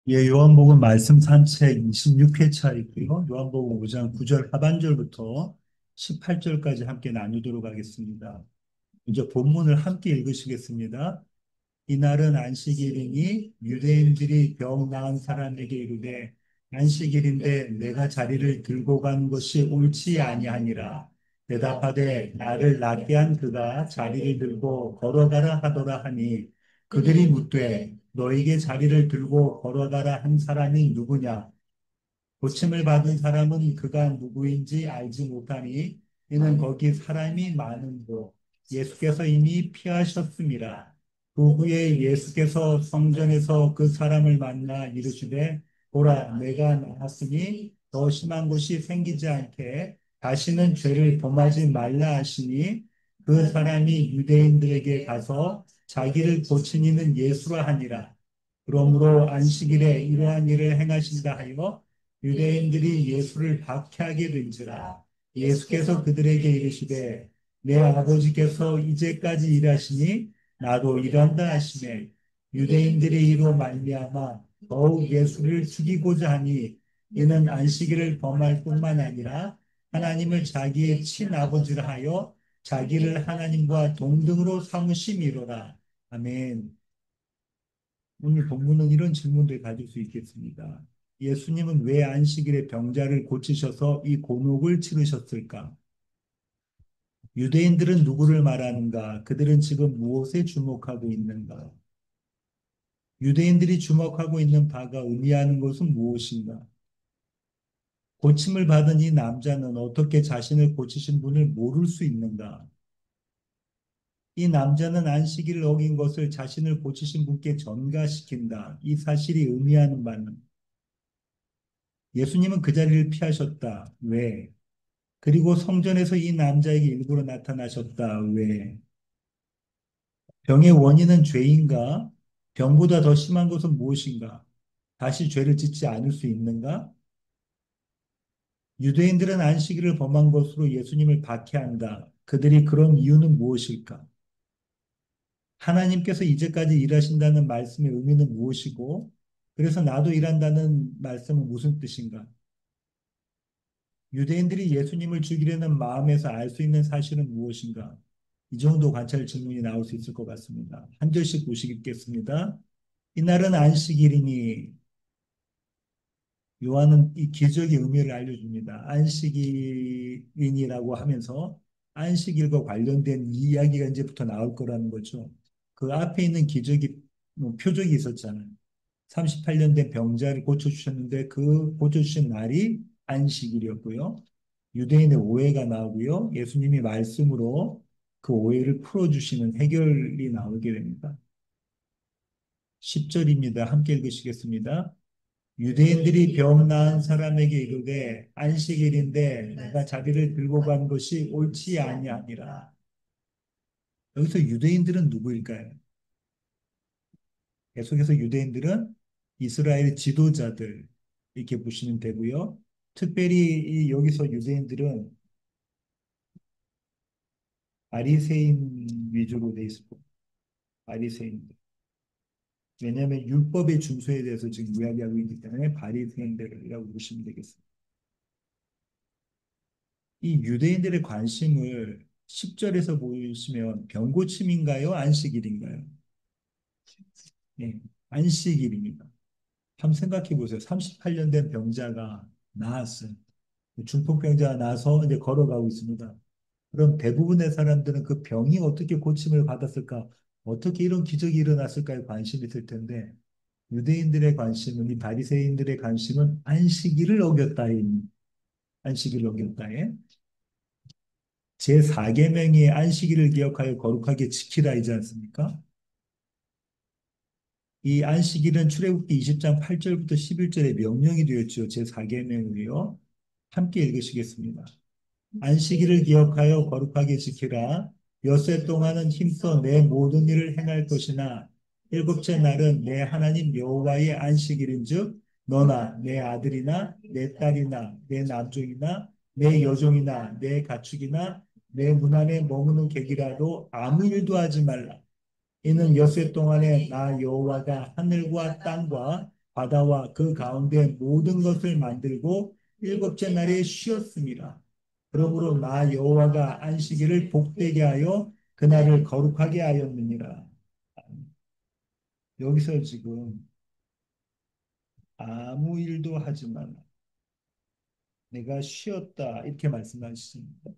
예, 요한복음 말씀 산책 26회차이고요. 요한복음 5장 9절 하반절부터 18절까지 함께 나누도록 하겠습니다. 이제 본문을 함께 읽으시겠습니다. 이날은 안식일이니 유대인들이 병 나은 사람에게 이르되 안식일인데 내가 자리를 들고 가는 것이 옳지 아니하니라. 대답하되 나를 낫게 한 그가 자리를 들고 걸어가라 하더라 하니 그들이 묻되 너에게 자리를 들고 걸어가라 한 사람이 누구냐? 고침을 받은 사람은 그가 누구인지 알지 못하니 이는 거기 사람이 많은고 예수께서 이미 피하셨습니다. 그 후에 예수께서 성전에서 그 사람을 만나 이르시되 보라 내가 나았으니 더 심한 것이 생기지 않게 다시는 죄를 범하지 말라 하시니 그 사람이 유대인들에게 가서 자기를 고친 이는 예수라 하니라. 그러므로 안식일에 이러한 일을 행하신다 하여 유대인들이 예수를 박해하게 된지라. 예수께서 그들에게 이르시되 내 아버지께서 이제까지 일하시니 나도 일한다 하시매 유대인들이 이로 말미암아 더욱 예수를 죽이고자 하니 이는 안식일을 범할 뿐만 아니라 하나님을 자기의 친아버지라 하여 자기를 하나님과 동등으로 삼으심이로라. 아멘. 오늘 본문은 이런 질문들 가질 수 있겠습니다. 예수님은 왜 안식일에 병자를 고치셔서 이 곤혹을 치르셨을까? 유대인들은 누구를 말하는가? 그들은 지금 무엇에 주목하고 있는가? 유대인들이 주목하고 있는 바가 의미하는 것은 무엇인가? 고침을 받은 이 남자는 어떻게 자신을 고치신 분을 모를 수 있는가? 이 남자는 안식일을 어긴 것을 자신을 고치신 분께 전가시킨다. 이 사실이 의미하는 바는 예수님은 그 자리를 피하셨다. 왜? 그리고 성전에서 이 남자에게 일부러 나타나셨다. 왜? 병의 원인은 죄인가? 병보다 더 심한 것은 무엇인가? 다시 죄를 짓지 않을 수 있는가? 유대인들은 안식일을 범한 것으로 예수님을 박해한다. 그들이 그런 이유는 무엇일까? 하나님께서 이제까지 일하신다는 말씀의 의미는 무엇이고, 그래서 나도 일한다는 말씀은 무슨 뜻인가? 유대인들이 예수님을 죽이려는 마음에서 알 수 있는 사실은 무엇인가? 이 정도 관찰 질문이 나올 수 있을 것 같습니다. 한 절씩 보시겠습니다. 이날은 안식일이니 요한은 이 기적의 의미를 알려줍니다. 안식일이니라고 하면서 안식일과 관련된 이야기가 이제부터 나올 거라는 거죠. 그 앞에 있는 기적이 표적이 있었잖아요. 38년 된 병자를 고쳐주셨는데 그 고쳐주신 날이 안식일이었고요. 유대인의 오해가 나오고요. 예수님이 말씀으로 그 오해를 풀어주시는 해결이 나오게 됩니다. 10절입니다. 함께 읽으시겠습니다. 유대인들이 병 나은 사람에게 이르되 안식일인데 내가 자비를 들고 간 것이 옳지 아니하니라. 여기서 유대인들은 누구일까요? 계속해서 유대인들은 이스라엘 지도자들 이렇게 보시면 되고요. 특별히 여기서 유대인들은 바리새인 위주로 돼 있고 바리새인들. 왜냐하면 율법의 준수에 대해서 지금 이야기하고 있기 때문에 바리새인들이라고 보시면 되겠습니다. 이 유대인들의 관심을 10절에서 보시면 병고침인가요? 안식일인가요? 네, 안식일입니다. 한번 생각해 보세요. 38년 된 병자가 나았어요. 중풍병자가 나서 이제 걸어가고 있습니다. 그럼 대부분의 사람들은 그 병이 어떻게 고침을 받았을까? 어떻게 이런 기적이 일어났을까에 관심이 있을 텐데 유대인들의 관심은 이 바리새인들의 관심은 안식일을 어겼다에 안식일을 어겼다에 제4계명이 안식일을 기억하여 거룩하게 지키라이지 않습니까? 이 안식일은 출애굽기 20장 8절부터 11절에 명령이 되었죠. 제4계명이요. 함께 읽으시겠습니다. 안식일을 기억하여 거룩하게 지키라. 엿새 동안은 힘써 내 모든 일을 행할 것이나 일곱째 날은 내 하나님 여호와의 안식일인즉 너나 내 아들이나 내 딸이나 내 남종이나 내 여종이나 내 가축이나 내 문 안에 머무는 객이라도 아무 일도 하지 말라. 이는 엿새 동안에 나 여호와가 하늘과 땅과 바다와 그 가운데 모든 것을 만들고 일곱째 날에 쉬었습니다. 그러므로 나 여호와가 안식일을 복되게 하여 그날을 거룩하게 하였느니라. 여기서 지금 아무 일도 하지 말라. 내가 쉬었다. 이렇게 말씀하셨습니다.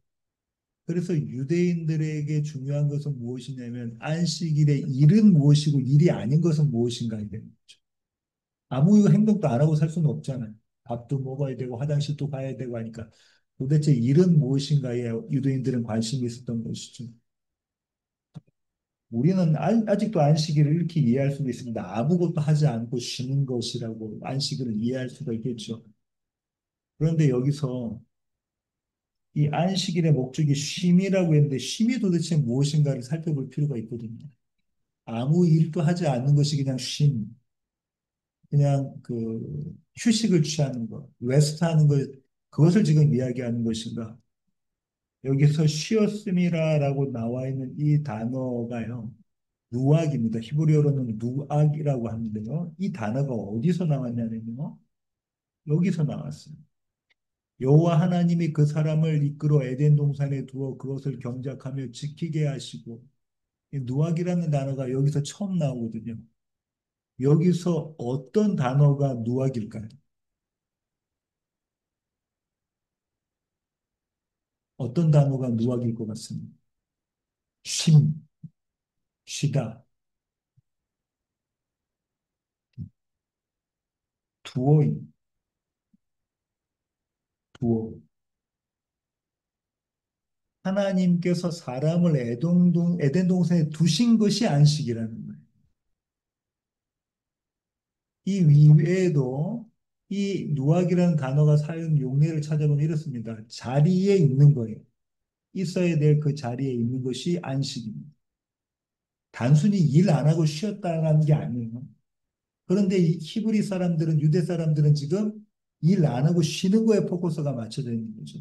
그래서 유대인들에게 중요한 것은 무엇이냐면 안식일의 일은 무엇이고 일이 아닌 것은 무엇인가에 되는 거죠. 아무 행동도 안 하고 살 수는 없잖아요. 밥도 먹어야 되고 화장실도 가야 되고 하니까 도대체 일은 무엇인가에 유대인들은 관심이 있었던 것이죠. 우리는 아직도 안식일을 이렇게 이해할 수가 있습니다. 아무것도 하지 않고 쉬는 것이라고 안식일을 이해할 수가 있겠죠. 그런데 여기서 이 안식일의 목적이 쉼이라고 했는데 쉼이 도대체 무엇인가를 살펴볼 필요가 있거든요. 아무 일도 하지 않는 것이 그냥 쉼, 그냥 그 휴식을 취하는 것, 레스트하는 것, 그것을 지금 이야기하는 것인가? 여기서 쉬었음이라라고 나와 있는 이 단어가요. 누악입니다. 히브리어로는 누악이라고 하는데요. 이 단어가 어디서 나왔냐면요. 여기서 나왔어요. 여호와 하나님이 그 사람을 이끌어 에덴 동산에 두어 그것을 경작하며 지키게 하시고 이 누악이라는 단어가 여기서 처음 나오거든요. 여기서 어떤 단어가 누악일까요? 어떤 단어가 누악일 것 같습니다. 쉼, 쉬다, 두어인, 두어. 하나님께서 사람을 에덴 동산에 두신 것이 안식이라는 거예요. 이 위에도 이 누악이라는 단어가 사용 용례를 찾아보면 이렇습니다. 자리에 있는 거예요. 있어야 될 그 자리에 있는 것이 안식입니다. 단순히 일 안 하고 쉬었다는 게 아니에요. 그런데 이 히브리 사람들은, 유대 사람들은 지금 일 안 하고 쉬는 거에 포커스가 맞춰져 있는 거죠.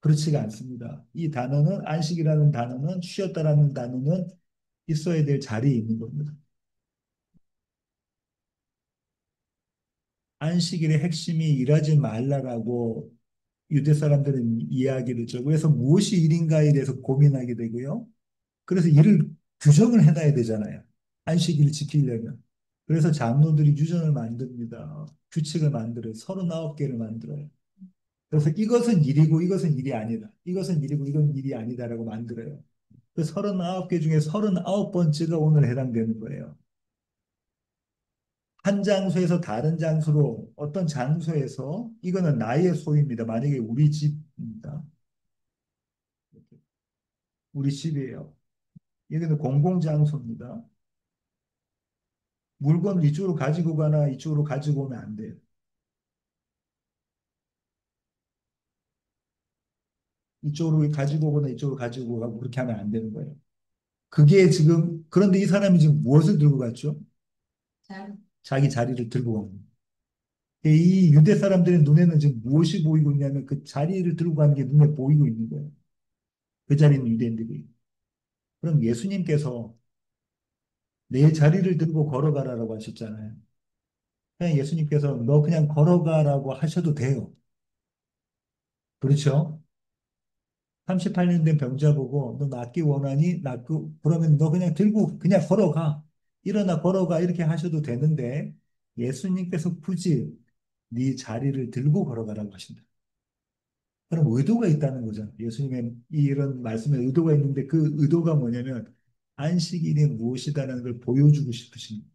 그렇지가 않습니다. 이 단어는, 안식이라는 단어는, 쉬었다라는 단어는 있어야 될 자리에 있는 겁니다. 안식일의 핵심이 일하지 말라라고 유대 사람들은 이야기를 하죠. 그래서 무엇이 일인가에 대해서 고민하게 되고요. 그래서 일을 규정을 해놔야 되잖아요. 안식일을 지키려면. 그래서 장로들이 유전을 만듭니다. 규칙을 만들어요. 39개를 만들어요. 그래서 이것은 일이고 이것은 일이 아니다. 이것은 일이고 이건 일이 아니다라고 만들어요. 그 39개 중에 39번째가 오늘 해당되는 거예요. 한 장소에서 다른 장소로 어떤 장소에서 이거는 나의 소유입니다. 만약에 우리 집입니다. 우리 집이에요. 여기는 공공장소입니다. 물건을 이쪽으로 가지고 가나 이쪽으로 가지고 오면 안 돼요. 이쪽으로 가지고 오거나 이쪽으로 가지고 가고 그렇게 하면 안 되는 거예요. 그게 지금, 그런데 이 사람이 지금 무엇을 들고 갔죠? 자기 자리를 들고 간 거예요. 이 유대 사람들의 눈에는 지금 무엇이 보이고 있냐면 그 자리를 들고 가는 게 눈에 보이고 있는 거예요. 그 자리는 유대인들이. 그럼 예수님께서 내 자리를 들고 걸어가라라고 하셨잖아요. 그냥 예수님께서 너 그냥 걸어가라고 하셔도 돼요. 그렇죠? 38년 된 병자 보고 너 낫기 원하니 낫고 그러면 너 그냥 들고 그냥 걸어가. 일어나 걸어가 이렇게 하셔도 되는데 예수님께서 굳이 네 자리를 들고 걸어가라고 하신다. 그럼 의도가 있다는 거잖아요. 예수님의 이런 말씀에 의도가 있는데 그 의도가 뭐냐면 안식일이 무엇이다라는 걸 보여주고 싶으신 거예요.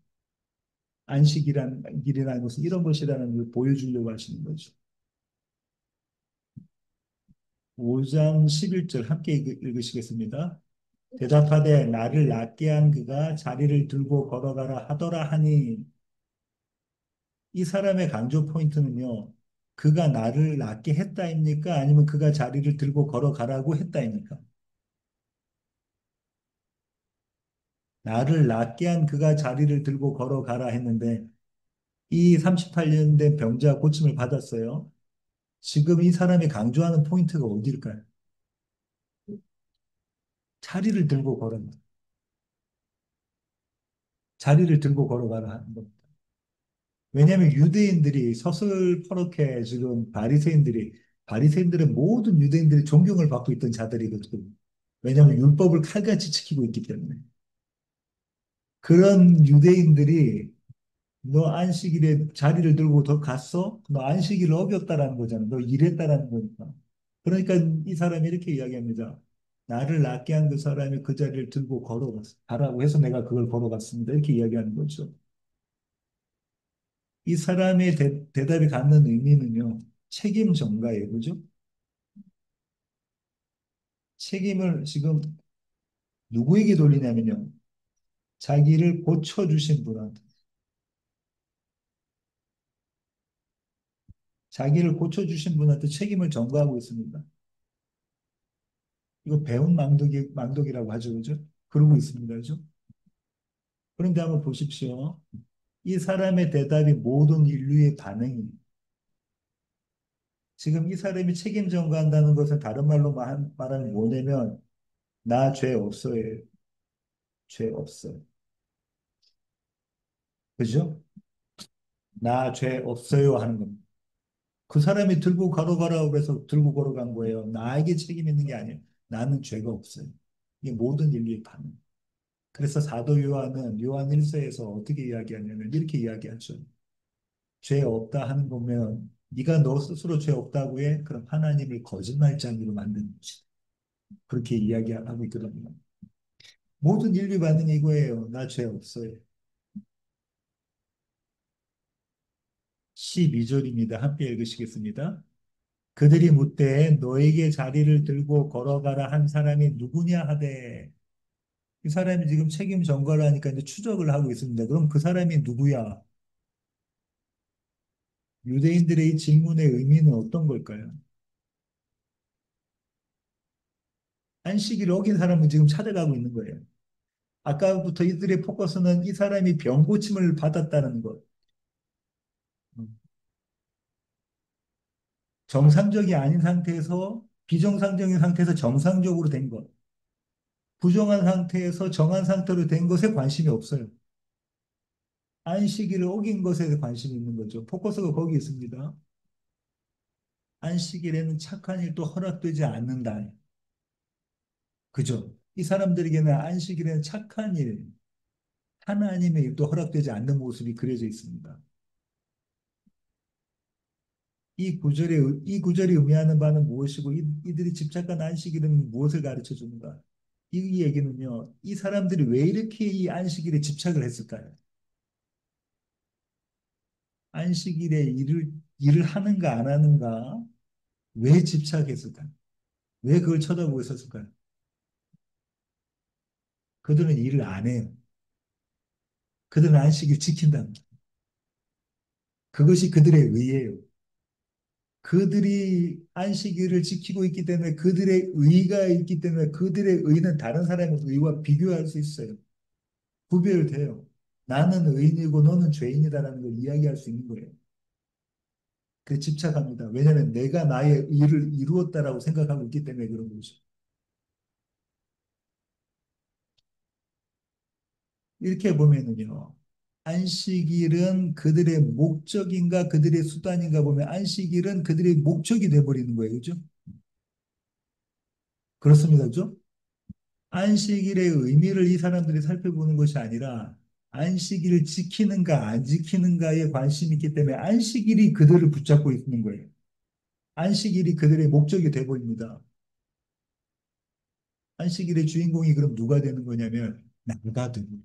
안식이란 일이라는 것은 이런 것이라는 걸 보여주려고 하시는 거죠. 5장 11절 함께 읽으시겠습니다. 대답하되 나를 낫게 한 그가 자리를 들고 걸어가라 하더라 하니 이 사람의 강조 포인트는요. 그가 나를 낫게 했다입니까? 아니면 그가 자리를 들고 걸어가라고 했다입니까? 나를 낫게 한 그가 자리를 들고 걸어가라 했는데 이 38년 된 병자 고침을 받았어요. 지금 이 사람이 강조하는 포인트가 어디일까요? 자리를 들고 걸어 자리를 들고 걸어가라 하는 겁니다. 왜냐하면 유대인들이 서슬퍼렇게 지금 바리새인들의 모든 유대인들이 존경을 받고 있던 자들이거든. 왜냐하면 율법을 칼같이 지키고 있기 때문에. 그런 유대인들이 너 안식일에 자리를 들고 더 갔어? 너 안식일을 어겼다라는 거잖아. 너 일했다라는 거니까. 그러니까 이 사람이 이렇게 이야기합니다. 나를 낫게 한 그 사람이 그 자리를 들고 걸어갔어. 가라고 해서 내가 그걸 걸어갔습니다. 이렇게 이야기하는 거죠. 이 사람의 대답이 갖는 의미는요. 책임 전가예요. 그죠? 책임을 지금 누구에게 돌리냐면요. 자기를 고쳐주신 분한테. 자기를 고쳐주신 분한테 책임을 전가하고 있습니다. 이거 배운 망덕이라고 하죠. 그죠? 그러고 있습니다. 그죠? 그런데 한번 보십시오. 이 사람의 대답이 모든 인류의 반응이 지금 이 사람이 책임 전가한다는 것은 다른 말로 말하면 뭐냐면 나 죄 없어요. 죄 없어요. 그죠? 나 죄 없어요 하는 겁니다. 그 사람이 들고 걸어가라고 해서 들고 걸어간 거예요. 나에게 책임 있는 게 아니에요. 나는 죄가 없어요. 이게 모든 인류의 반응. 그래서 사도 요한은 요한 1서에서 어떻게 이야기하냐면 이렇게 이야기하죠. 죄 없다 하는 거면 네가 너 스스로 죄 없다고 해? 그럼 하나님을 거짓말장이로 만드는 거지. 그렇게 이야기하고 있거든요. 모든 인류 반응이 이거예요. 나 죄 없어요. 12절입니다. 함께 읽으시겠습니다. 그들이 묻되 너에게 자리를 들고 걸어가라 한 사람이 누구냐 하되 이 사람이 지금 책임 전가를 하니까 이제 추적을 하고 있습니다. 그럼 그 사람이 누구야? 유대인들의 이 질문의 의미는 어떤 걸까요? 안식일을 어긴 사람은 지금 찾아가고 있는 거예요. 아까부터 이들의 포커스는 이 사람이 병 고침을 받았다는 것. 정상적이 아닌 상태에서 비정상적인 상태에서 정상적으로 된 것. 부정한 상태에서 정한 상태로 된 것에 관심이 없어요. 안식일을 어긴 것에 관심이 있는 거죠. 포커스가 거기 있습니다. 안식일에는 착한 일도 허락되지 않는다. 그죠? 이 사람들에게는 안식일에는 착한 일, 하나님의 일도 허락되지 않는 모습이 그려져 있습니다. 이 구절이 의미하는 바는 무엇이고 이들이 집착한 안식일은 무엇을 가르쳐 주는가? 이 얘기는요. 이 사람들이 왜 이렇게 이 안식일에 집착을 했을까요? 안식일에 일을 하는가 안 하는가? 왜 집착했을까요? 왜 그걸 쳐다보고 있었을까요? 그들은 일을 안 해요. 그들은 안식일 지킨답니다. 그것이 그들의 의예요. 그들이 안식일을 지키고 있기 때문에 그들의 의가 있기 때문에 그들의 의는 다른 사람의 의와 비교할 수 있어요. 구별돼요. 나는 의인이고 너는 죄인이다라는 걸 이야기할 수 있는 거예요. 그 집착합니다. 왜냐하면 내가 나의 의를 이루었다라고 생각하고 있기 때문에 그런 거죠. 이렇게 보면은요. 안식일은 그들의 목적인가 그들의 수단인가 보면 안식일은 그들의 목적이 돼버리는 거예요. 그죠? 그렇습니다. 그죠? 안식일의 의미를 이 사람들이 살펴보는 것이 아니라 안식일을 지키는가 안 지키는가에 관심이 있기 때문에 안식일이 그들을 붙잡고 있는 거예요. 안식일이 그들의 목적이 돼버립니다. 안식일의 주인공이 그럼 누가 되는 거냐면 나가 되는 거예요.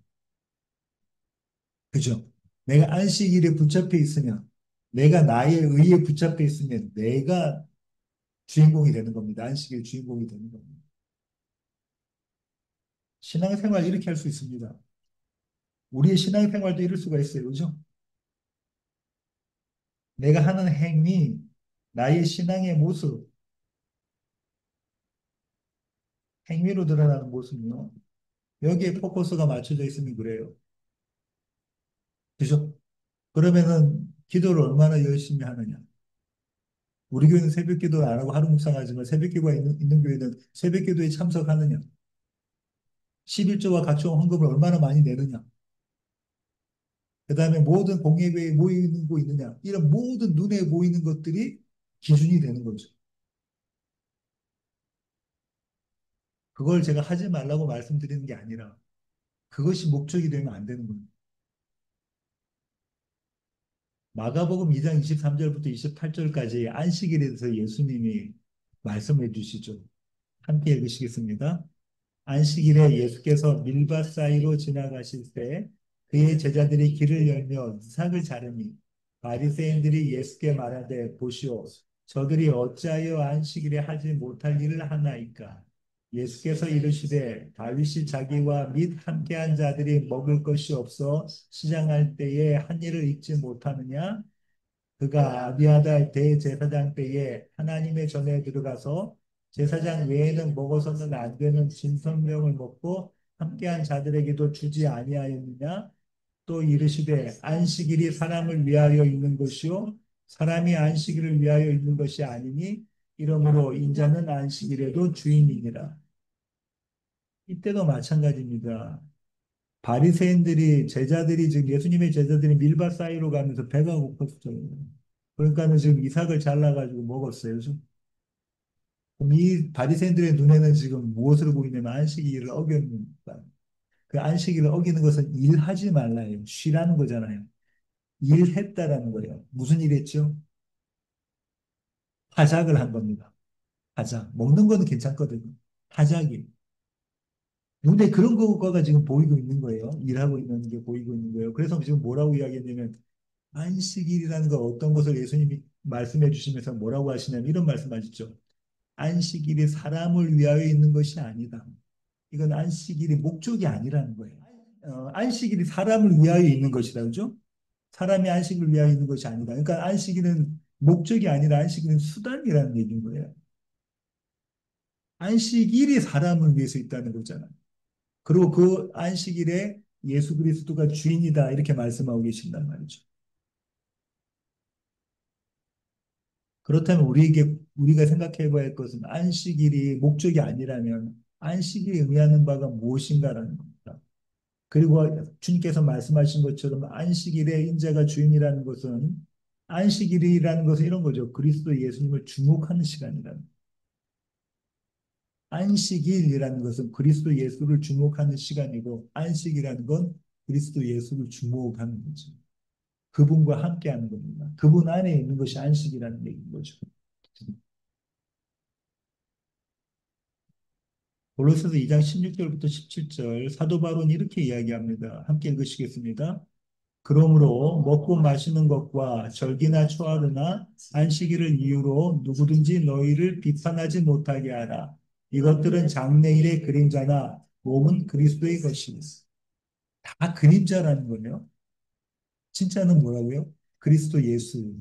그죠? 내가 안식일에 붙잡혀 있으면 내가 나의 의에 붙잡혀 있으면 내가 주인공이 되는 겁니다. 안식일 주인공이 되는 겁니다. 신앙생활 이렇게 할 수 있습니다. 우리의 신앙생활도 이럴 수가 있어요. 그죠? 내가 하는 행위, 나의 신앙의 모습, 행위로 드러나는 모습이요. 여기에 포커스가 맞춰져 있으면 그래요. 그죠? 그러면은 기도를 얼마나 열심히 하느냐. 우리 교회는 새벽 기도 안 하고 하루 묵상하지만 새벽 기도가 있는 교회는 새벽 기도에 참석하느냐. 11조와 각종 헌금을 얼마나 많이 내느냐. 그 다음에 모든 공예배에 모이는 거 있느냐. 이런 모든 눈에 보이는 것들이 기준이 되는 거죠. 그걸 제가 하지 말라고 말씀드리는 게 아니라 그것이 목적이 되면 안 되는 겁니다. 마가복음 2장 23절부터 28절까지 안식일에 대해서 예수님이 말씀해 주시죠. 함께 읽으시겠습니다. 안식일에 예수께서 밀밭 사이로 지나가실 때 그의 제자들이 길을 열며 이삭을 자르니 바리새인들이 예수께 말하되 보시오 저들이 어찌하여 안식일에 하지 못할 일을 하나이까 예수께서 이르시되 다윗이 자기와 및 함께한 자들이 먹을 것이 없어 시장할 때에 한 일을 잊지 못하느냐 그가 아비아달 대제사장 때에 하나님의 전에 들어가서 제사장 외에는 먹어서는 안 되는 진선명을 먹고 함께한 자들에게도 주지 아니하였느냐? 또 이르시되 안식일이 사람을 위하여 있는 것이요 사람이 안식일을 위하여 있는 것이 아니니 이러므로 인자는 안식일에도 주인이니라. 이때도 마찬가지입니다. 바리새인들이 제자들이 지금 예수님의 제자들이 밀밭 사이로 가면서 배가 고팠어요. 그러니까는 지금 이삭을 잘라가지고 먹었어요. 그럼 이 바리새인들의 눈에는 지금 무엇으로 보이냐면 안식일을 어겼는다. 그 안식일을 어기는 것은 일하지 말라요. 쉬라는 거잖아요. 일했다라는 거예요. 무슨 일 했죠? 타작을 한 겁니다. 타작. 먹는 거는 괜찮거든요. 타작이. 눈에 그런 거가 지금 보이고 있는 거예요. 일하고 있는 게 보이고 있는 거예요. 그래서 지금 뭐라고 이야기했냐면 안식일이라는 거 어떤 것을 예수님이 말씀해 주시면서 뭐라고 하시냐면 이런 말씀하셨죠. 안식일이 사람을 위하여 있는 것이 아니다. 이건 안식일이 목적이 아니라는 거예요. 안식일이 사람을 위하여 있는 것이다. 그죠? 사람이 안식을 위하여 있는 것이 아니다. 그러니까 안식일은 목적이 아니라 안식일은 수단이라는 얘기인 거예요. 안식일이 사람을 위해서 있다는 거잖아요. 그리고 그 안식일에 예수 그리스도가 주인이다. 이렇게 말씀하고 계신단 말이죠. 그렇다면 우리가 생각해 봐야 할 것은 안식일이 목적이 아니라면 안식일이 의미하는 바가 무엇인가라는 겁니다. 그리고 주님께서 말씀하신 것처럼 안식일에 인자가 주인이라는 것은 안식일이라는 것은 이런 거죠. 그리스도 예수님을 주목하는 시간이라는. 안식일이라는 것은 그리스도 예수를 주목하는 시간이고 안식이라는 건 그리스도 예수를 주목하는 거죠. 그분과 함께하는 겁니다. 그분 안에 있는 것이 안식이라는 얘기인 거죠. 골로새서 2장 16절부터 17절 사도 바울은 이렇게 이야기합니다. 함께 읽으시겠습니다. 그러므로 먹고 마시는 것과 절기나 초하루나 안식일을 이유로 누구든지 너희를 비판하지 못하게 하라. 이것들은 장래일의 그림자나 몸은 그리스도의 것이니. 다 그림자라는 거예요. 진짜는 뭐라고요? 그리스도 예수.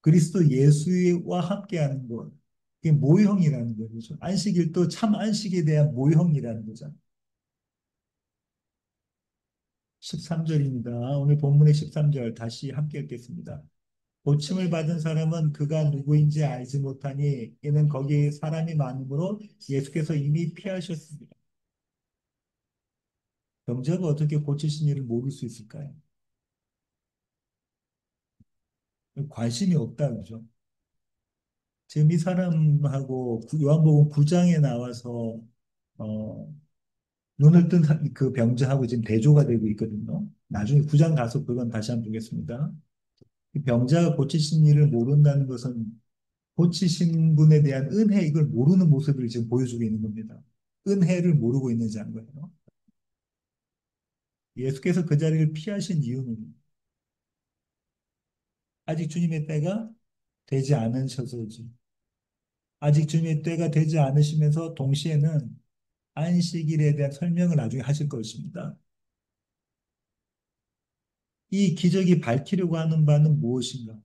그리스도 예수와 함께하는 것. 그게 모형이라는 거죠. 안식일도 참 안식에 대한 모형이라는 거죠. 13절입니다. 오늘 본문의 13절 다시 함께 읽겠습니다. 고침을 받은 사람은 그가 누구인지 알지 못하니 이는 거기 사람이 많으므로 예수께서 이미 피하셨습니다. 병자가 어떻게 고치신 일을 모를 수 있을까요? 관심이 없다 그죠? 지금 이 사람하고 요한복음 9장에 나와서 어, 눈을 뜬 그 병자하고 지금 대조가 되고 있거든요. 나중에 9장 가서 그건 다시 한번 보겠습니다. 이 병자가 고치신 일을 모른다는 것은 고치신 분에 대한 은혜 이걸 모르는 모습을 지금 보여주고 있는 겁니다. 은혜를 모르고 있는 자인 거예요. 예수께서 그 자리를 피하신 이유는 아직 주님의 때가 되지 않으셔서지. 아직 주님의 때가 되지 않으시면서 동시에는 안식일에 대한 설명을 나중에 하실 것입니다. 이 기적이 밝히려고 하는 바는 무엇인가?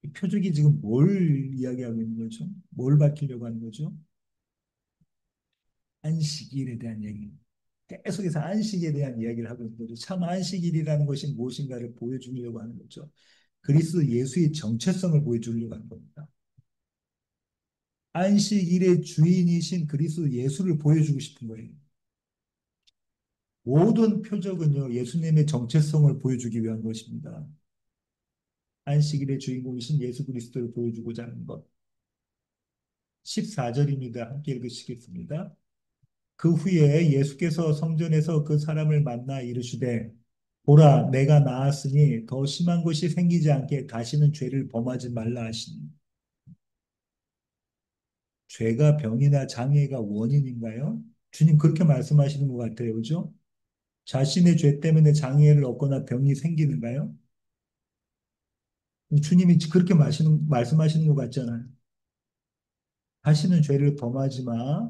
이 표적이 지금 뭘 이야기하고 있는 거죠? 뭘 밝히려고 하는 거죠? 안식일에 대한 얘기. 계속해서 안식에 대한 이야기를 하고 있는 거죠. 참 안식일이라는 것이 무엇인가를 보여주려고 하는 거죠. 그리스도 예수의 정체성을 보여주려고 하는 겁니다. 안식일의 주인이신 그리스도 예수를 보여주고 싶은 거예요. 모든 표적은요, 예수님의 정체성을 보여주기 위한 것입니다. 안식일의 주인공이신 예수 그리스도를 보여주고자 하는 것. 14절입니다. 함께 읽으시겠습니다. 그 후에 예수께서 성전에서 그 사람을 만나 이르시되 보라 내가 나았으니 더 심한 것이 생기지 않게 다시는 죄를 범하지 말라 하시니 죄가 병이나 장애가 원인인가요? 주님 그렇게 말씀하시는 것 같아요. 그죠? 자신의 죄 때문에 장애를 얻거나 병이 생기는가요? 주님이 그렇게 말씀하시는 것 같잖아요. 다시는 죄를 범하지 마.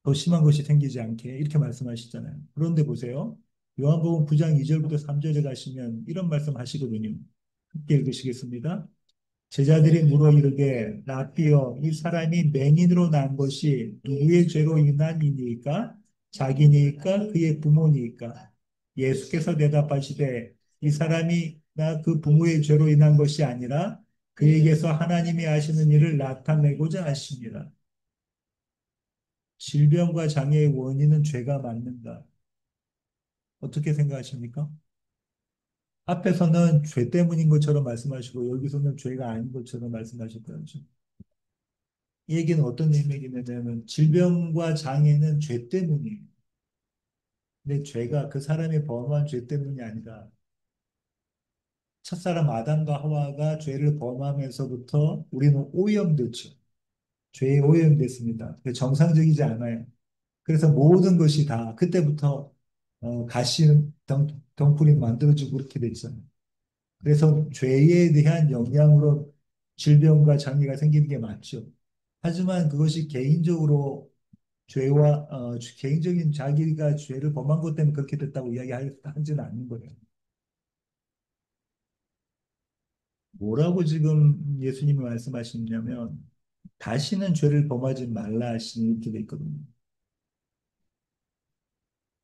더 심한 것이 생기지 않게 이렇게 말씀하시잖아요. 그런데 보세요. 요한복음 9장 2절부터 3절에 가시면 이런 말씀 하시거든요. 함께 읽으시겠습니다. 제자들이 물어 이르되 라삐어 이 사람이 맹인으로 난 것이 누구의 죄로 인한 이니까 자기니까 그의 부모니까 예수께서 대답하시되 이 사람이 나 그 부모의 죄로 인한 것이 아니라 그에게서 하나님이 하시는 일을 나타내고자 하십니다. 질병과 장애의 원인은 죄가 맞는가? 어떻게 생각하십니까? 앞에서는 죄 때문인 것처럼 말씀하시고 여기서는 죄가 아닌 것처럼 말씀하셨거든요. 이 얘기는 어떤 의미냐면 질병과 장애는 죄 때문이에요. 근데 죄가 그 사람이 범한 죄 때문이 아니라 첫사람 아담과 하와가 죄를 범하면서부터 우리는 오염됐죠. 죄에 오염됐습니다. 정상적이지 않아요. 그래서 모든 것이 다 그때부터 가시는 덩굴이 만들어지고 그렇게 됐잖아요. 그래서 죄에 대한 영향으로 질병과 장애가 생기는 게 맞죠. 하지만 그것이 개인적으로 개인적인 자기가 죄를 범한 것 때문에 그렇게 됐다고 이야기하지는 않는 거예요. 뭐라고 지금 예수님이 말씀하시냐면 다시는 죄를 범하지 말라 하시니 이렇게 돼 있거든요.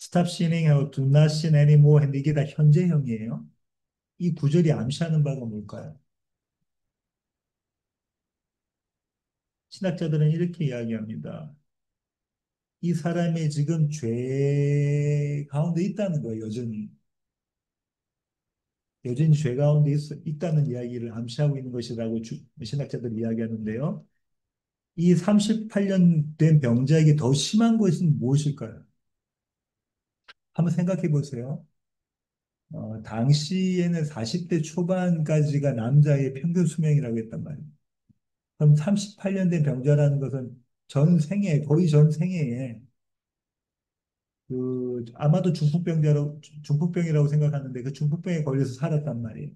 Stop sinning 하고 do not sin anymore 했는데 이게 다 현재형이에요. 이 구절이 암시하는 바가 뭘까요? 신학자들은 이렇게 이야기합니다. 이 사람이 지금 죄 가운데 있다는 거예요, 여전히. 여전히 죄 가운데 있다는 이야기를 암시하고 있는 것이라고 신학자들이 이야기하는데요. 이 38년 된 병자에게 더 심한 것은 무엇일까요? 한번 생각해 보세요. 당시에는 40대 초반까지가 남자의 평균 수명이라고 했단 말이에요. 그럼 38년 된 병자라는 것은 전 생애, 거의 전 생애에 아마도 중풍병이라고 생각하는데 그 중풍병에 걸려서 살았단 말이에요.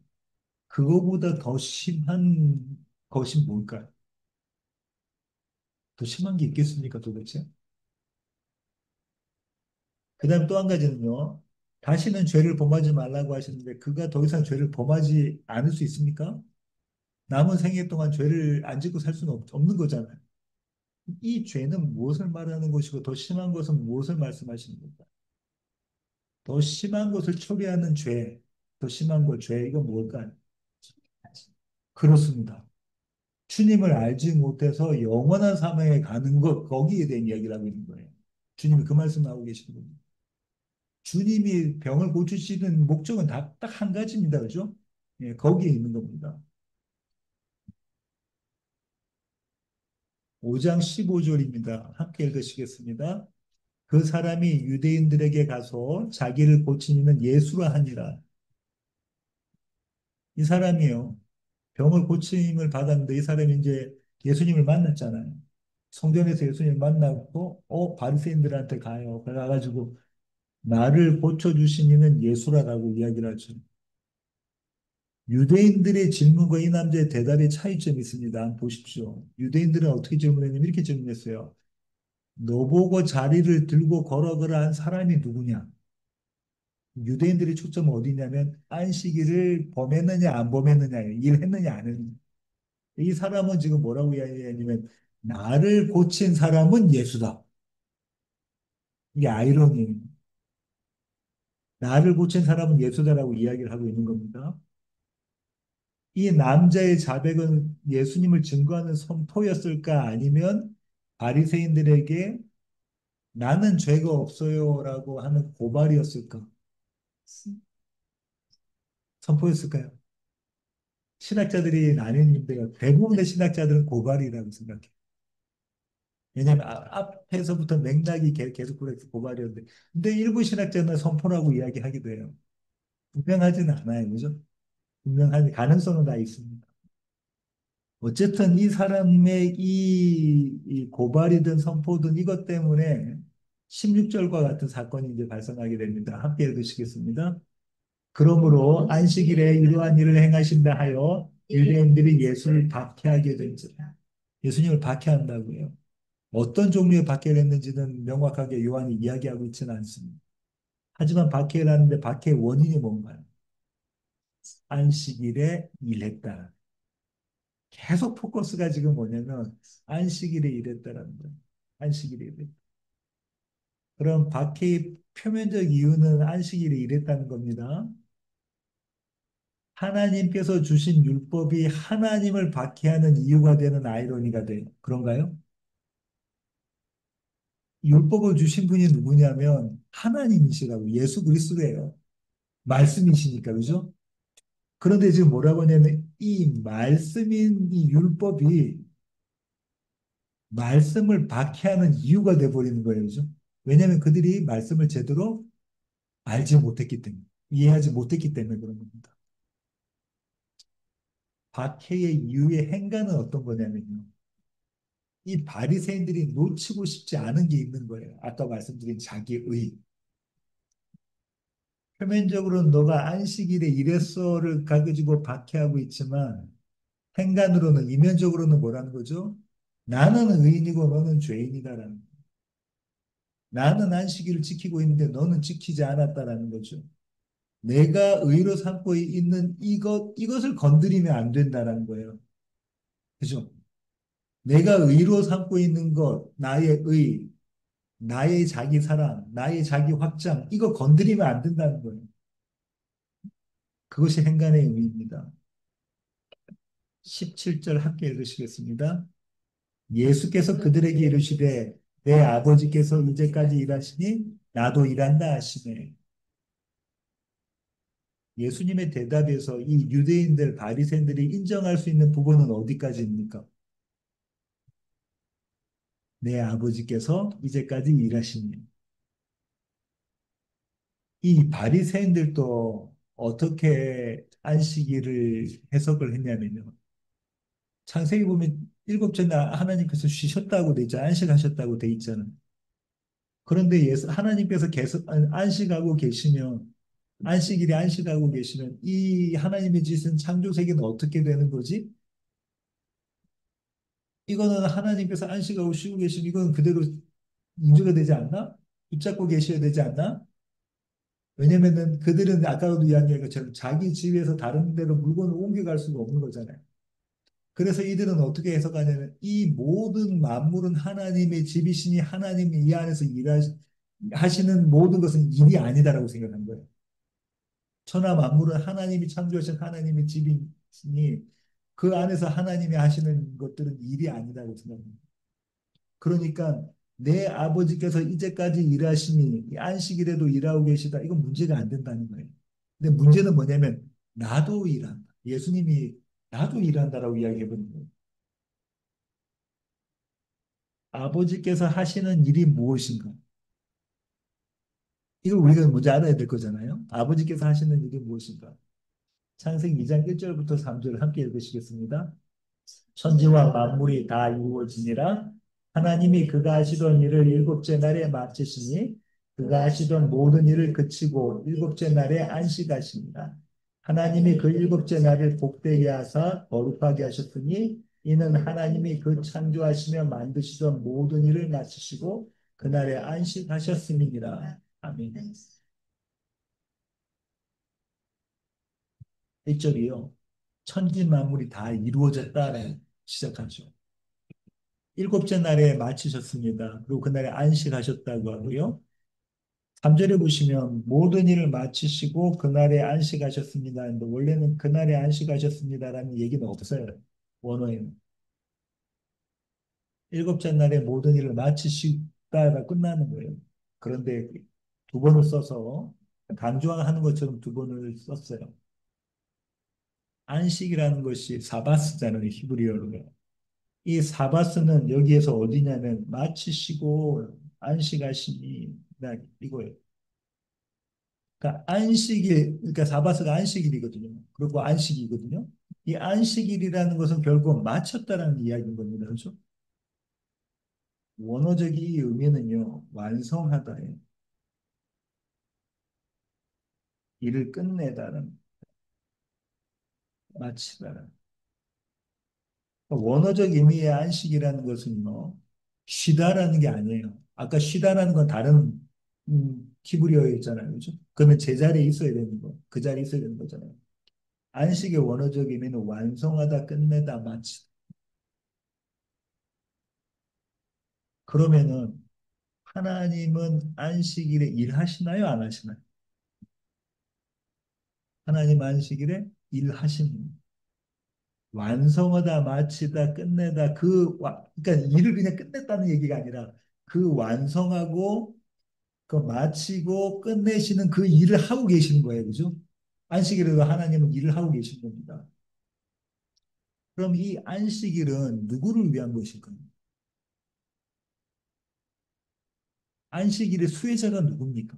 그거보다 더 심한 것이 뭘까요? 더 심한 게 있겠습니까, 도대체? 그 다음에 또 한 가지는요. 다시는 죄를 범하지 말라고 하시는데 그가 더 이상 죄를 범하지 않을 수 있습니까? 남은 생애 동안 죄를 안 짓고 살 수는 없는 거잖아요. 이 죄는 무엇을 말하는 것이고 더 심한 것은 무엇을 말씀하시는 겁니까? 더 심한 것을 초래하는 죄, 더 심한 것, 죄, 이건 뭘까요? 그렇습니다. 주님을 알지 못해서 영원한 사망에 가는 것, 거기에 대한 이야기를 하고 있는 거예요. 주님이 그 말씀 하고 계시는 겁니다. 주님이 병을 고치시는 목적은 다 딱 한 가지입니다. 그죠? 예, 거기에 있는 겁니다. 5장 15절입니다. 함께 읽으시겠습니다. 그 사람이 유대인들에게 가서 자기를 고친 이는 예수라 하니라. 이 사람이요. 병을 고침을 받았는데 이 사람이 이제 예수님을 만났잖아요. 성전에서 예수님을 만났고, 바리새인들한테 가요. 가가지고 나를 고쳐주신 이는 예수라라고 이야기를 하죠. 유대인들의 질문과 이 남자의 대답의 차이점이 있습니다. 한번 보십시오. 유대인들은 어떻게 질문했냐면 이렇게 질문했어요. 너보고 자리를 들고 걸어가라 한 사람이 누구냐? 유대인들의 초점은 어디냐면 안식일을 범했느냐 안 범했느냐예요. 일했느냐 안 했느냐. 이 사람은 지금 뭐라고 이야기하냐면 나를 고친 사람은 예수다. 이게 아이러니예요. 나를 고친 사람은 예수다라고 이야기를 하고 있는 겁니다. 이 남자의 자백은 예수님을 증거하는 선포였을까 아니면 바리새인들에게 나는 죄가 없어요라고 하는 고발이었을까? 선포였을까요? 신학자들이 나뉘는데요. 대부분의 신학자들은 고발이라고 생각해요. 왜냐하면 앞에서부터 맥락이 계속 그래서 고발이었는데, 근데 일부 신학자는 선포라고 이야기하기도 해요. 분명하지는 않아요, 그죠? 분명한 가능성은 다 있습니다. 어쨌든 이 사람의 이 고발이든 선포든 이것 때문에 16절과 같은 사건이 이제 발생하게 됩니다. 함께 읽으시겠습니다. 그러므로 안식일에 이러한 일을 행하신다 하여 유대인들이 예수를 박해하게 된지라. 예수님을 박해한다고요. 어떤 종류의 박해를 했는지는 명확하게 요한이 이야기하고 있지는 않습니다. 하지만 박해를 하는데 박해의 원인이 뭔가요? 안식일에 일했다. 계속 포커스가 지금 뭐냐면 안식일에 일했다라는 거예요. 안식일에 일했다. 그럼 박해의 표면적 이유는 안식일에 일했다는 겁니다. 하나님께서 주신 율법이 하나님을 박해하는 이유가 되는 아이러니가 돼요. 그런가요? 율법을 주신 분이 누구냐면 하나님이시라고 예수 그리스도예요. 말씀이시니까 그죠? 그런데 지금 뭐라고 하냐면 이 말씀인 이 율법이 말씀을 박해하는 이유가 돼버리는 거예요. 그죠? 왜냐하면 그들이 말씀을 제대로 알지 못했기 때문에 이해하지 못했기 때문에 그런 겁니다. 박해의 이유의 행간은 어떤 거냐면요. 이 바리새인들이 놓치고 싶지 않은 게 있는 거예요. 아까 말씀드린 자기의. 표면적으로는 너가 안식일에 일했어를 가지고 박해하고 있지만 행간으로는 이면적으로는 뭐라는 거죠? 나는 의인이고 너는 죄인이다라는 거예요. 나는 안식일을 지키고 있는데 너는 지키지 않았다라는 거죠. 내가 의로 삼고 있는 이것을 건드리면 안 된다라는 거예요. 그죠? 내가 의로 삼고 있는 것, 나의 의, 나의 자기 사랑, 나의 자기 확장, 이거 건드리면 안 된다는 거예요. 그것이 행간의 의미입니다. 17절 함께 읽으시겠습니다. 예수께서 그들에게 이르시되 내 아버지께서 이제까지 일하시니 나도 일한다 하시네. 예수님의 대답에서 이 유대인들 바리새인들이 인정할 수 있는 부분은 어디까지입니까? 내 아버지께서 이제까지 일하시니. 이 바리새인들도 어떻게 안식일을 해석을 했냐면요. 창세기 보면 일곱째 날 하나님께서 쉬셨다고 돼 있죠. 안식하셨다고 돼 있잖아요. 그런데 하나님께서 계속 안식하고 계시면 안식일에 안식하고 계시면 이 하나님의 짓은 창조 세계는 어떻게 되는 거지? 이거는 하나님께서 안식하고 쉬고 계시면 이건 그대로 인주가 되지 않나? 붙잡고 계셔야 되지 않나? 왜냐면은 그들은 아까도 이야기한 것처럼 자기 집에서 다른 데로 물건을 옮겨갈 수가 없는 거잖아요. 그래서 이들은 어떻게 해석하냐면 이 모든 만물은 하나님의 집이시니 하나님이 이 안에서 일하시는 모든 것은 일이 아니다라고 생각한 거예요. 천하 만물은 하나님이 창조하신 하나님의 집이니 그 안에서 하나님이 하시는 것들은 일이 아니다라고 생각합니다. 그러니까 내 아버지께서 이제까지 일하시니 안식일에도 일하고 계시다. 이건 문제가 안 된다는 거예요. 근데 문제는 뭐냐면 나도 일한다. 예수님이 나도 일한다라고 이야기해 보는 거예요. 아버지께서 하시는 일이 무엇인가? 이걸 우리가 먼저 알아야 될 거잖아요. 아버지께서 하시는 일이 무엇인가? 창세기 2장 1절부터 3절 함께 읽으시겠습니다. 천지와 만물이 다 이루어지니라. 하나님이 그가 하시던 일을 일곱째 날에 마치시니 그가 하시던 모든 일을 그치고 일곱째 날에 안식하십니다. 하나님이 그 일곱째 날을 복되게 하사 거룩하게 하셨으니 이는 하나님이 그 창조하시며 만드시던 모든 일을 마치시고 그날에 안식하셨음이니라. 아멘. 1절이요. 천지 만물이 다 이루어졌다를 시작하죠. 일곱째 날에 마치셨습니다. 그리고 그날에 안식하셨다고 하고요. 3절에 보시면 모든 일을 마치시고 그날에 안식하셨습니다. 근데 원래는 그날에 안식하셨습니다라는 얘기는 없어요. 원어에는. 일곱째 날에 모든 일을 마치시고 따라 끝나는 거예요. 그런데 두 번을 써서 강조하는 것처럼 두 번을 썼어요. 안식이라는 것이 사바스잖아요. 히브리어로. 이 사바스는 여기에서 어디냐면 마치시고 안식하시니 이거예요. 그러니까 안식일, 그러니까 사바스가 안식일이거든요. 그리고 안식이거든요. 이 안식일이라는 것은 결국 마쳤다라는 이야기인 겁니다. 그렇죠? 원어적 이 의미는요, 완성하다예요. 일을 끝내다는, 마치다는. 원어적 의미의 안식이라는 것은요, 쉬다라는 게 아니에요. 아까 쉬다라는 건 다른 히브리어였잖아요. 그죠? 그러면 제자리에 있어야 되는 거, 그 자리에 있어야 되는 거잖아요. 안식의 원어적 의미는 완성하다, 끝내다, 마치다. 그러면은 하나님은 안식일에 일하시나요? 안 하시나요? 하나님 안식일에 일하십니다. 완성하다, 마치다, 끝내다, 그러니까 일을 그냥 끝냈다는 얘기가 아니라 그 완성하고 그 마치고 끝내시는 그 일을 하고 계시는 거예요. 그죠? 안식일에도 하나님은 일을 하고 계신 겁니다. 그럼 이 안식일은 누구를 위한 것일까요? 안식일의 수혜자가 누굽니까?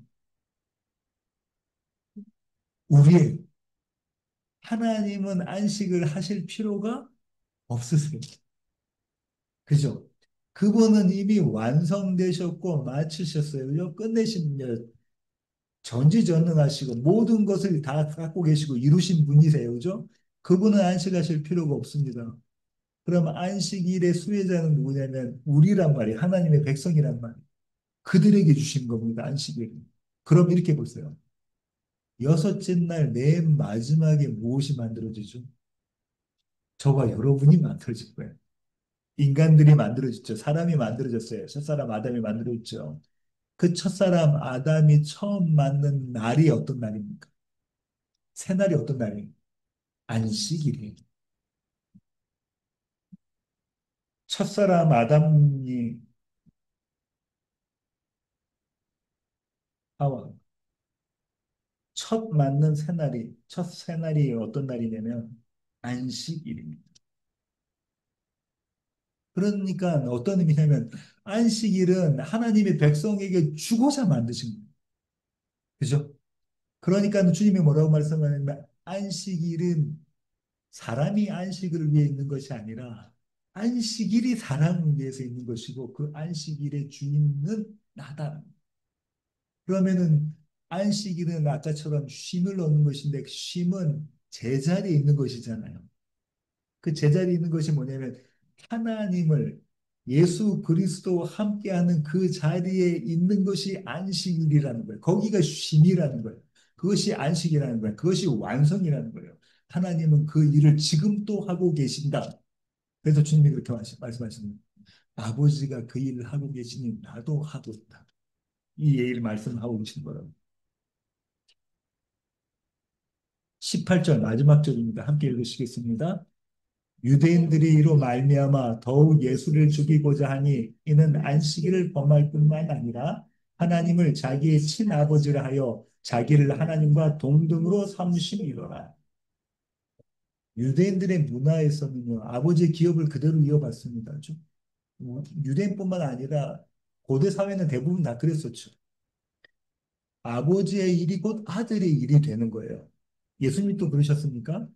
우리의 하나님은 안식을 하실 필요가 없으세요. 그죠? 그분은 이미 완성되셨고 마치셨어요. 그죠? 끝내신 전지전능하시고 모든 것을 다 갖고 계시고 이루신 분이세요. 그죠? 그분은 안식하실 필요가 없습니다. 그럼 안식일의 수혜자는 누구냐면 우리란 말이에요. 하나님의 백성이란 말이에요. 그들에게 주신 겁니다. 안식일. 그럼 이렇게 보세요. 여섯째 날 맨 마지막에 무엇이 만들어지죠? 저와 여러분이 만들어질 거예요. 인간들이 만들어졌죠. 사람이 만들어졌어요. 첫사람 아담이 만들어졌죠. 그 첫사람 아담이 처음 만든 날이 어떤 날입니까? 새날이 어떤 날이에요? 안식일이에요. 첫사람 아담이 하와 첫 맞는 새날이 첫 새날이 어떤 날이냐면 안식일입니다. 그러니까 어떤 의미냐면 안식일은 하나님의 백성에게 주고자 만드신 거예요. 그죠? 그러니까 주님이 뭐라고 말씀하냐면 안식일은 사람이 안식을 위해 있는 것이 아니라 안식일이 사람을 위해서 있는 것이고 그 안식일의 주인은 나다. 그러면은 안식일은 아까처럼 쉼을 얻는 것인데 쉼은 제자리에 있는 것이잖아요. 그 제자리에 있는 것이 뭐냐면 하나님을 예수 그리스도와 함께하는 그 자리에 있는 것이 안식일이라는 거예요. 거기가 쉼이라는 거예요. 그것이 안식이라는 거예요. 그것이 완성이라는 거예요. 하나님은 그 일을 지금 또 하고 계신다. 그래서 주님이 그렇게 말씀하시는 아버지가 그 일을 하고 계시니 나도 하고 있다. 이 예를 말씀하고 계신 거라고. 18절 마지막 절입니다. 함께 읽으시겠습니다. 유대인들이 이로 말미암아 더욱 예수를 죽이고자 하니 이는 안식일을 범할 뿐만 아니라 하나님을 자기의 친아버지라 하여 자기를 하나님과 동등으로 삼으심이로라. 유대인들의 문화에서는요, 아버지의 기업을 그대로 이어받습니다. 그렇죠? 유대인뿐만 아니라 고대 사회는 대부분 다 그랬었죠. 아버지의 일이 곧 아들의 일이 되는 거예요. 예수님도 그러셨습니까?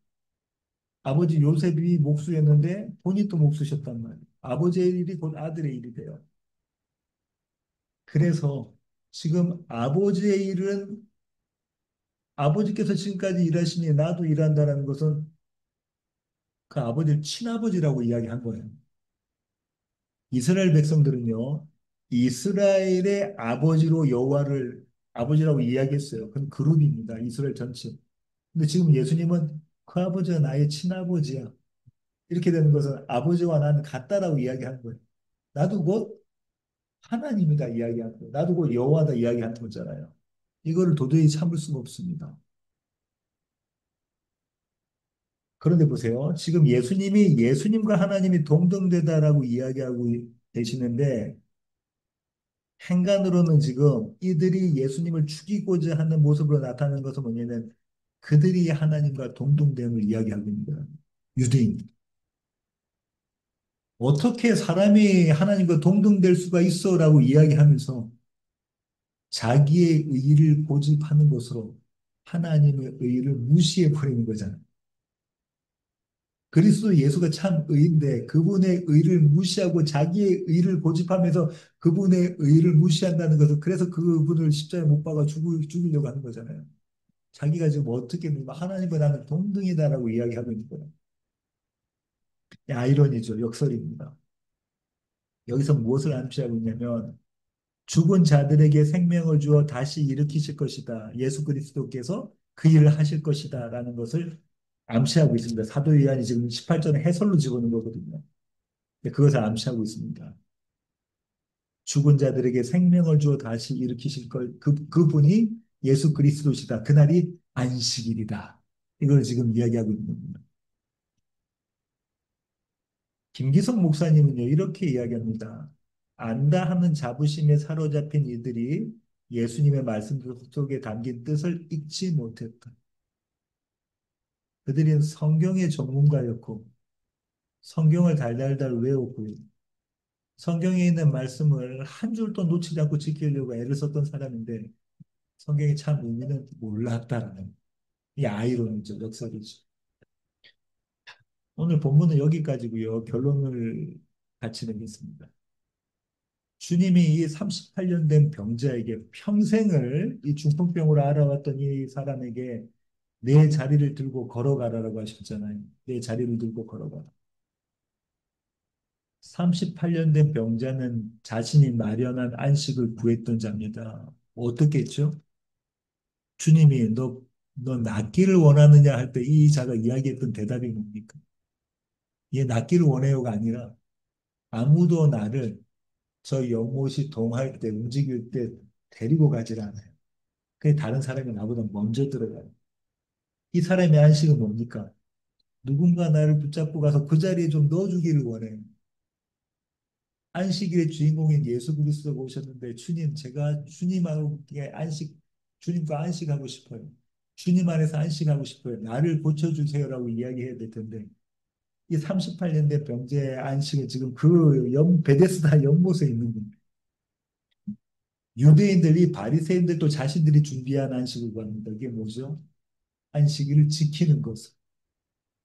아버지 요셉이 목수였는데 본인도 목수셨단 말이에요. 아버지의 일이 곧 아들의 일이 돼요. 그래서 지금 아버지의 일은 아버지께서 지금까지 일하시니 나도 일한다는 것은 그 아버지를 친아버지라고 이야기한 거예요. 이스라엘 백성들은요, 이스라엘의 아버지로 여호와를 아버지라고 이야기했어요. 그건 그룹입니다. 이스라엘 전체. 근데 지금 예수님은 그 아버지가 나의 친아버지야. 이렇게 되는 것은 아버지와 나는 같다라고 이야기한 거예요. 나도 곧 하나님이다 이야기하는 거예요. 나도 곧 여호와다 이야기하는 거잖아요. 이거를 도저히 참을 수가 없습니다. 그런데 보세요. 지금 예수님이 예수님과 하나님이 동등되다라고 이야기하고 계시는데 행간으로는 지금 이들이 예수님을 죽이고자 하는 모습으로 나타나는 것은 뭐냐면 그들이 하나님과 동등됨을 이야기하고 있는 거예요. 유대인. 어떻게 사람이 하나님과 동등될 수가 있어라고 이야기하면서 자기의 의를 고집하는 것으로 하나님의 의를 무시해 버리는 거잖아요. 그리스도 예수가 참 의인데 그분의 의를 무시하고 자기의 의를 고집하면서 그분의 의를 무시한다는 것은 그래서 그분을 십자가에 못 박아 죽이려고 하는 거잖아요. 자기가 지금 어떻게 하나님과 나는 동등이다라고 이야기하고 있는 거예요. 아이러니죠. 역설입니다. 여기서 무엇을 암시하고 있냐면 죽은 자들에게 생명을 주어 다시 일으키실 것이다. 예수 그리스도께서 그 일을 하실 것이다라는 것을 암시하고 있습니다. 사도 요한이 지금 18절에 해설로 집어넣은 거거든요. 그것을 암시하고 있습니다. 죽은 자들에게 생명을 주어 다시 일으키실 그분이 예수 그리스도시다. 그날이 안식일이다. 이걸 지금 이야기하고 있는 겁니다. 김기성 목사님은요, 이렇게 이야기합니다. 안다 하는 자부심에 사로잡힌 이들이 예수님의 말씀 속에 담긴 뜻을 읽지 못했다. 그들은 성경의 전문가였고, 성경을 달달달 외웠고요. 성경에 있는 말씀을 한 줄도 놓치지 않고 지키려고 애를 썼던 사람인데, 성경의 참 의미는 몰랐다라는 이 아이러니죠, 역설이죠. 오늘 본문은 여기까지고요. 결론을 같이 내겠습니다. 주님이 이 38년 된 병자에게 평생을 이 중풍병으로 알아왔던 이 사람에게 내 자리를 들고 걸어가라라고 하셨잖아요. 내 자리를 들고 걸어가라. 38년 된 병자는 자신이 마련한 안식을 구했던 자입니다. 어떻게 했죠? 주님이 너 낫기를 원하느냐 할 때 이 자가 이야기했던 대답이 뭡니까? 얘 낫기를 원해요가 아니라 아무도 나를 저 연못이 동할 때 움직일 때 데리고 가질 않아요. 그 다른 사람이 나보다 먼저 들어가요. 이 사람의 안식은 뭡니까? 누군가 나를 붙잡고 가서 그 자리에 좀 넣어주기를 원해요. 안식일의 주인공인 예수 그리스도가 오셨는데 주님, 제가 주님께 주님과 안식하고 싶어요. 주님 안에서 안식하고 싶어요. 나를 고쳐주세요라고 이야기해야 될 텐데 이 38년 된 병자의 안식은 지금 베데스다 연못에 있는 겁니다. 유대인들이 바리새인들도 자신들이 준비한 안식을 구합니다. 이게 뭐죠? 안식일을 지키는 것을,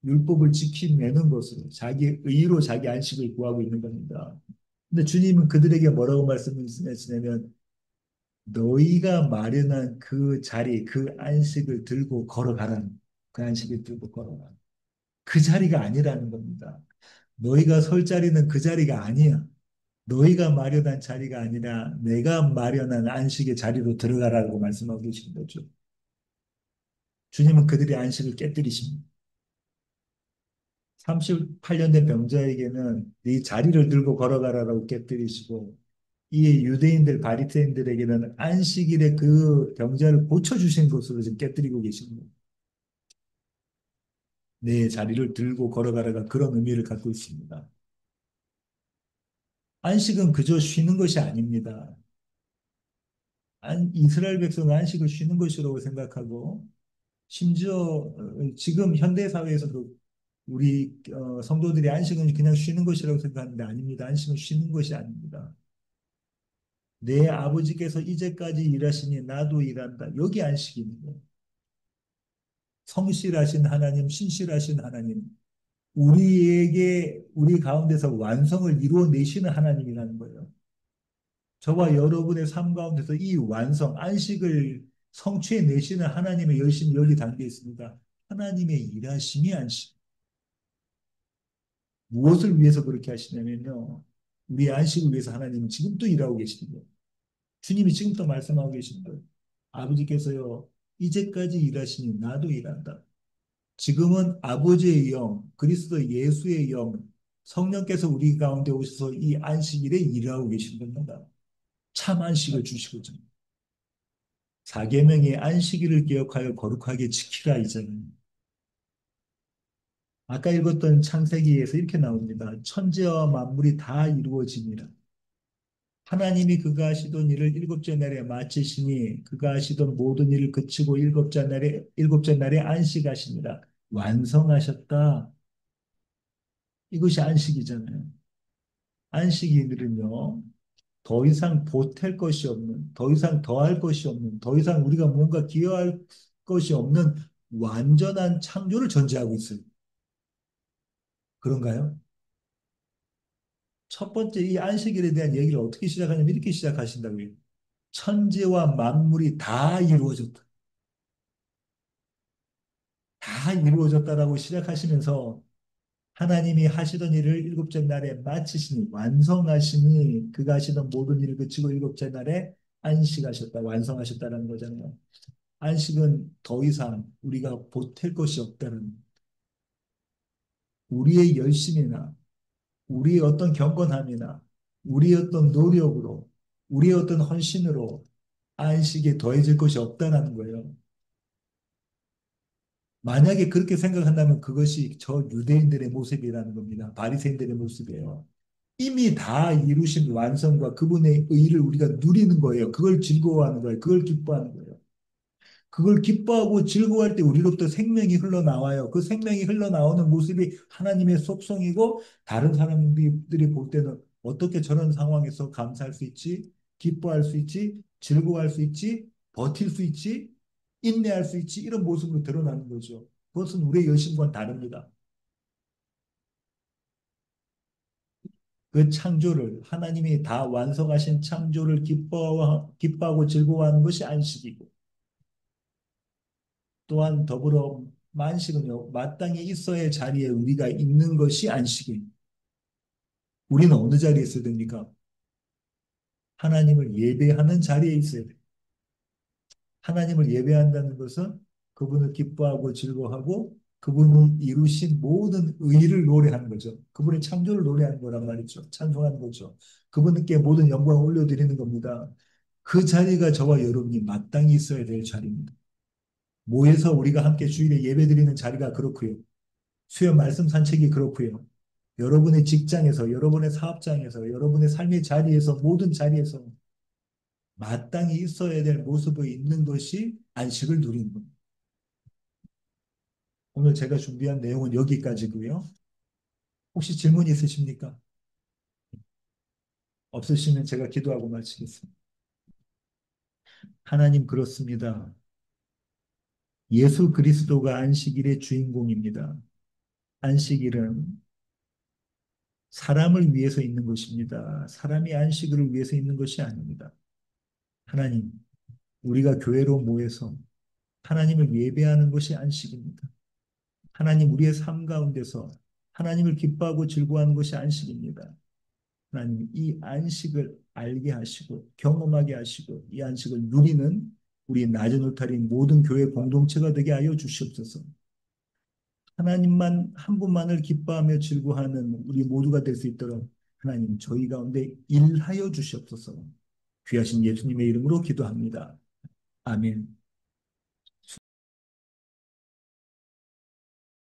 율법을 지키내는 것으로 자기 의로 자기 안식을 구하고 있는 겁니다. 근데 주님은 그들에게 뭐라고 말씀하시냐면 너희가 마련한 그 자리, 그 안식을 들고 걸어가라는 그 안식을 들고 걸어가. 그 자리가 아니라는 겁니다. 너희가 설 자리는 그 자리가 아니야. 너희가 마련한 자리가 아니라 내가 마련한 안식의 자리로 들어가라고 말씀하고 계신 거죠. 주님은 그들의 안식을 깨뜨리십니다. 38년 된 병자에게는 네 자리를 들고 걸어가라라고 깨뜨리시고 이 유대인들 바리새인들에게는 안식일에 그 병자를 고쳐주신 것으로 지금 깨뜨리고 계십니다. 내 자리를 들고 걸어가라가 그런 의미를 갖고 있습니다. 안식은 그저 쉬는 것이 아닙니다. 이스라엘 백성은 안식을 쉬는 것이라고 생각하고 심지어 지금 현대 사회에서도 우리 성도들이 안식은 그냥 쉬는 것이라고 생각하는데 아닙니다. 안식은 쉬는 것이 아닙니다. 내 아버지께서 이제까지 일하시니 나도 일한다. 여기 안식입니다. 성실하신 하나님, 신실하신 하나님, 우리 가운데서 완성을 이루어내시는 하나님이라는 거예요. 저와 여러분의 삶 가운데서 이 완성, 안식을 성취해내시는 하나님의 열심이 여기 담겨 있습니다. 하나님의 일하심이 안식. 무엇을 위해서 그렇게 하시냐면요. 우리의 안식을 위해서 하나님은 지금도 일하고 계시는 거예요. 주님이 지금도 말씀하고 계시는 거예요. 아버지께서요, 이제까지 일하시니 나도 일한다. 지금은 아버지의 영, 그리스도 예수의 영, 성령께서 우리 가운데 오셔서 이 안식일에 일하고 계신 겁니다. 참 안식을 주시고자. 사계명의 안식일을 기억하여 거룩하게 지키라 이잖아요. 아까 읽었던 창세기에서 이렇게 나옵니다. 천지와 만물이 다 이루어지니라. 하나님이 그가 하시던 일을 일곱째 날에 마치시니 그가 하시던 모든 일을 그치고 일곱째 날에 안식하시니라. 완성하셨다. 이것이 안식이잖아요. 안식일은요, 더 이상 보탤 것이 없는, 더 이상 더할 것이 없는, 더 이상 우리가 뭔가 기여할 것이 없는 완전한 창조를 전제하고 있어요. 그런가요? 첫 번째 이 안식일에 대한 얘기를 어떻게 시작하냐면 이렇게 시작하신다고요. 천지와 만물이 다 이루어졌다. 다 이루어졌다라고 시작하시면서 하나님이 하시던 일을 일곱째 날에 마치시니 완성하시니 그가 하시던 모든 일을 그치고 일곱째 날에 안식하셨다. 완성하셨다라는 거잖아요. 안식은 더 이상 우리가 보탤 것이 없다는 우리의 열심이나 우리의 어떤 경건함이나 우리의 어떤 노력으로 우리의 어떤 헌신으로 안식에 더해질 것이 없다는 거예요. 만약에 그렇게 생각한다면 그것이 저 유대인들의 모습이라는 겁니다. 바리새인들의 모습이에요. 이미 다 이루신 완성과 그분의 의를 우리가 누리는 거예요. 그걸 즐거워하는 거예요. 그걸 기뻐하는 거예요. 그걸 기뻐하고 즐거워할 때 우리로부터 생명이 흘러나와요. 그 생명이 흘러나오는 모습이 하나님의 속성이고 다른 사람들이 볼 때는 어떻게 저런 상황에서 감사할 수 있지? 기뻐할 수 있지? 즐거워할 수 있지? 버틸 수 있지? 인내할 수 있지? 이런 모습으로 드러나는 거죠. 그것은 우리의 열심과는 다릅니다. 그 창조를 하나님이 다 완성하신 창조를 기뻐하고 즐거워하는 것이 안식이고 또한 더불어 만식은요 마땅히 있어야 할 자리에 우리가 있는 것이 안식입니다. 우리는 어느 자리에 있어야 됩니까? 하나님을 예배하는 자리에 있어야 돼요. 하나님을 예배한다는 것은 그분을 기뻐하고 즐거워하고 그분이 이루신 모든 의를 노래하는 거죠. 그분의 창조를 노래하는 거란 말이죠. 찬송하는 거죠. 그분께 모든 영광을 올려드리는 겁니다. 그 자리가 저와 여러분이 마땅히 있어야 될 자리입니다. 모여서 우리가 함께 주일에 예배드리는 자리가 그렇고요. 수요 말씀 산책이 그렇고요. 여러분의 직장에서, 여러분의 사업장에서, 여러분의 삶의 자리에서, 모든 자리에서 마땅히 있어야 될 모습이 있는 것이 안식을 누리는 겁니다. 오늘 제가 준비한 내용은 여기까지고요. 혹시 질문 있으십니까? 없으시면 제가 기도하고 마치겠습니다. 하나님 그렇습니다. 예수 그리스도가 안식일의 주인공입니다. 안식일은 사람을 위해서 있는 것입니다. 사람이 안식일을 위해서 있는 것이 아닙니다. 하나님, 우리가 교회로 모여서 하나님을 예배하는 것이 안식입니다. 하나님, 우리의 삶 가운데서 하나님을 기뻐하고 즐거워하는 것이 안식입니다. 하나님, 이 안식을 알게 하시고 경험하게 하시고 이 안식을 누리는 우리 낮은 울타리 모든 교회 공동체가 되게 하여 주시옵소서. 하나님만 한 분만을 기뻐하며 즐거워하는 우리 모두가 될 수 있도록 하나님 저희 가운데 일하여 주시옵소서. 귀하신 예수님의 이름으로 기도합니다. 아멘.